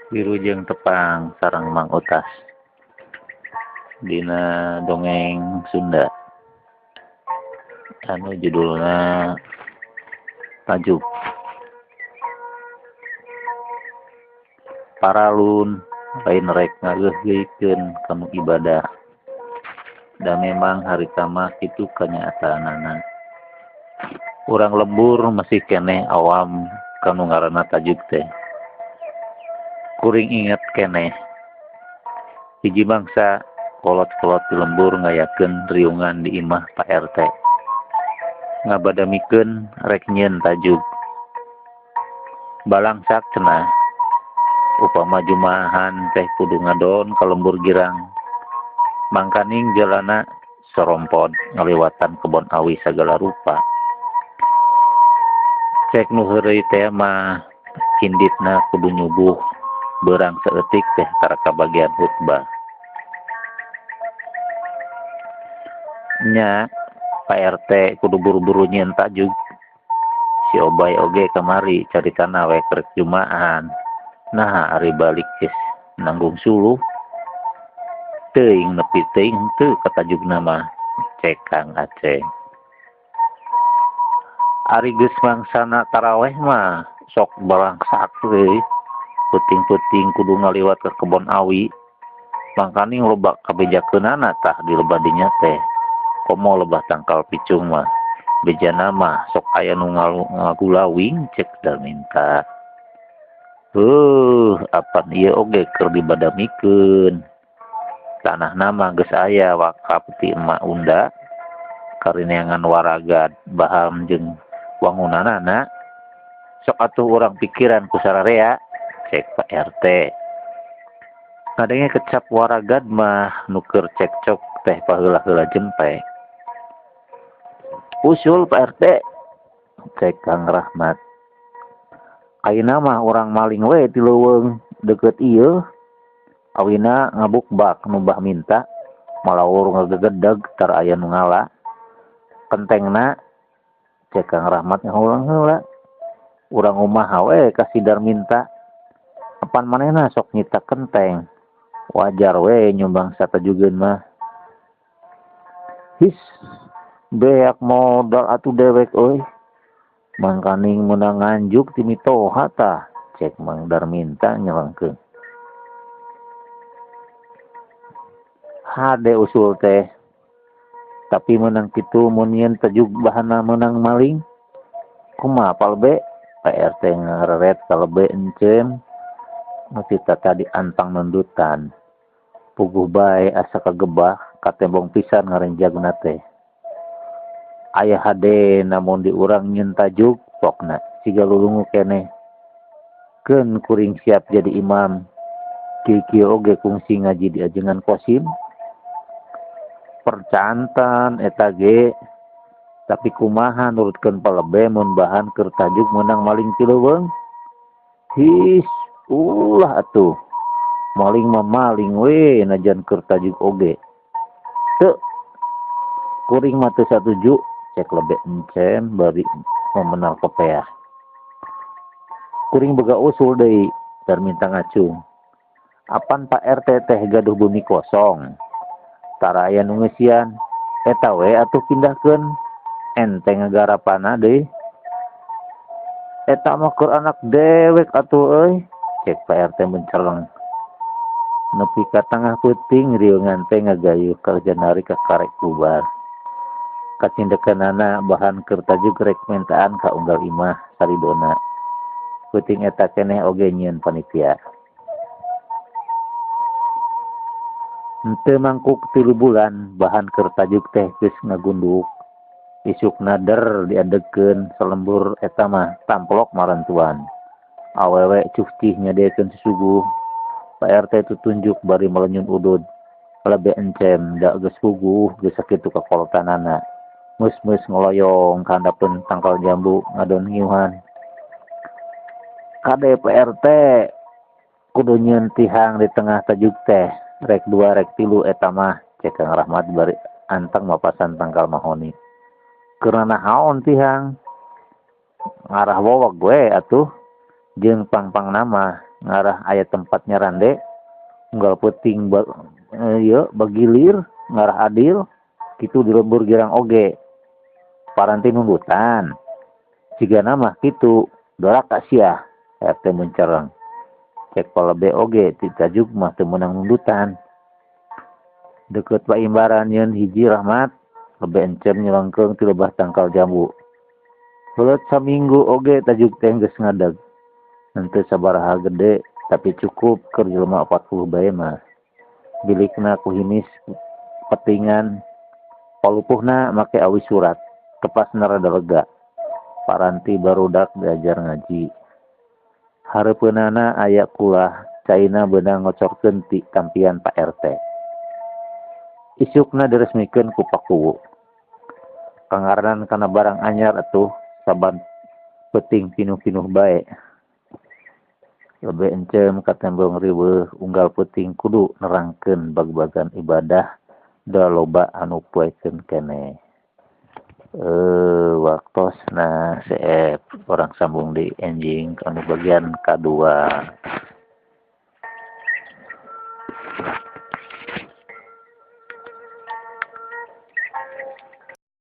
Wilujeng tepang sareng Mang Utas dina dongeng Sunda anu judulna Tajuk. Paralun lain rek ngageugkeun kanu ibadah da memang harita mah kitu kanyaataanana. Urang lembur masih keneh awam kanu ngaranna tajuk teh. Kuring inget keneh hiji bangsa kolot-kolot di lembur ngayakeun riungan di imah Pak RT. Ngabadamikeun rek nyieun tajuk. Balangsak cenah. Upama jumahan teh kudu ngadon ka lembur girang. Mangkaning jalana sorompod ngaliwatan kebon awi sagala rupa. Cek nu heureuy teh mah cinditna kudu nyubuh beurang saeutik teh tara kabagian khutbah. Nya Pak RT kudu buru-buru nyieun tajuk. Si Obay oge kamari caritana we krek jumaan. Nah ari balik geus nanggung suluh. Teuing nepi teuing henteu ka tajukna mah cek Kang Aceh. Ari geus mangsana taraweh mah sok balangsak we. Puting-puting kudu ngaliwat ke kebon awi. Mangkaning loba kabejakeunana tah di lebah dinya teh. Komo lebah tangkal picung mah. Bejana mah sok aya nu ngagulawing cek Darminta. Apan ieu oge keur dibadamikeun. Tanahna mah geus aya wakaf ti Emak Unda. Karineangan waragad Baham jeung wangunanana. Sok atuh urang pikiran ku sararea. Cek Pak RT. Ngadenge kecap waragad mah nuker cekcok teh paheula-heula jempe. Usul Pak RT. Cek Kang Rahmat. Ayeuna mah urang maling we ti leuweung deukeut ieu. Awina ngabukbak nu bah minta malaur ngagegedeg tar aya nu ngala. Kentengna cek Kang Rahmat ngaulang heula. Urang umaha we kasih Darminta. Apan manehna sok nyita kenteng. Wajar we nyumbang satajugeun mah. His, beak modal atuh dewek euy. Mangkaning meunang nganjuk ti mitoha tah, cek Mang Darminta nyelengkeun. Hade usul teh. Tapi meunang kitu mun nyieun tajuk bahanna meunang maling. Kumaha palbe? Pak RT ngareret kalebe enceun. Masih tadi antang nendutan. Puguh bae asa kagebah katembong pisan ngarenjagna teh. Aya hade namun di urang nyieun tajuk pokna siga lulungu keneh. Keun kuring siap jadi imam. Kieu oge kungsi ngaji di ajengan Qasim. Percantan eta ge tapi kumaha nurutkeun palebe mun bahan keur tajuk meunang maling ti leuweung. His ulah atuh. Maling mah maling we najan keur tajuk oge. Teu kuring mah teu satuju cek lebe encen bari memenal kepeah. Kuring boga usul deui Darminta ngacung. Apan Pak RT teh gaduh bumi kosong. Tara aya nu ngeusian eta we atuh pindahkeun enteng ngagarapanna deui. Eta mah keur anak dewek atuh euy. Cek Pak RT menceleng. Nepi ka tangah peuting riungan teh ngagayuh ka janari ka karek bubar. Kacindekeunana bahan keur tajuk rek mentaan ka unggal imah saridona. Peuting eta keneh oge nyieun panitia. Henteu mangkuk 3 bulan bahan keur tajuk teh geus ngagunduk. Isukna der diadegkeun salembur eta mah tamplok marantuan. Awewe cucih nyadekeun susuguh. Pak RT tutunjuk bari melenyun udud. Lebe encem da geus puguh geus sakitu kakolotanana. Mus-mus ngoloyong ka handapeun tangkal jambu ngadon ngiuhan. Kade Pak RT kudu nyieun tihang di tengah tajuk teh. Rek 2 rek 3 eta mah cek Kang Rahmat bari anteng mapasan tangkal mahoni. Keurna naon tihang? Ngarah wowog we atuh. Jeung pang-pang nama ngarah aya tempatnya rande unggal peuting bagilir ngarah adil kitu di lembur girang oge paranti nundutan cigana mah kitu dorak kasiah RT mencereng cek palebe oge ti tajuk mah teu meunang nundutan deket paimbaran nyeun hiji Rahmat lebe encem nyelengkeung ti lebah tangkal jambu heuleut saminggu oge tajuk teh geus ngadeg henteu sabaraha gede tapi cukup keur jelema 40 bae mah bilikna ku himis petingan palupuhna make awi surat tepasna rada lega paranti barudak diajar ngaji hareupeunana aya kulah caina beunang ngocorkeun ti tampian Pak RT isukna diresmikeun ku Pakuwu kangarnan kana barang anyar atuh saban peuting pinuh-pinuh bae lebe encem katembong riweuh unggal peuting kudu nerangkeun bag-bagan ibadah da loba anu poekeun keneh waktosna CF orang sambung di enjing anu bagian kedua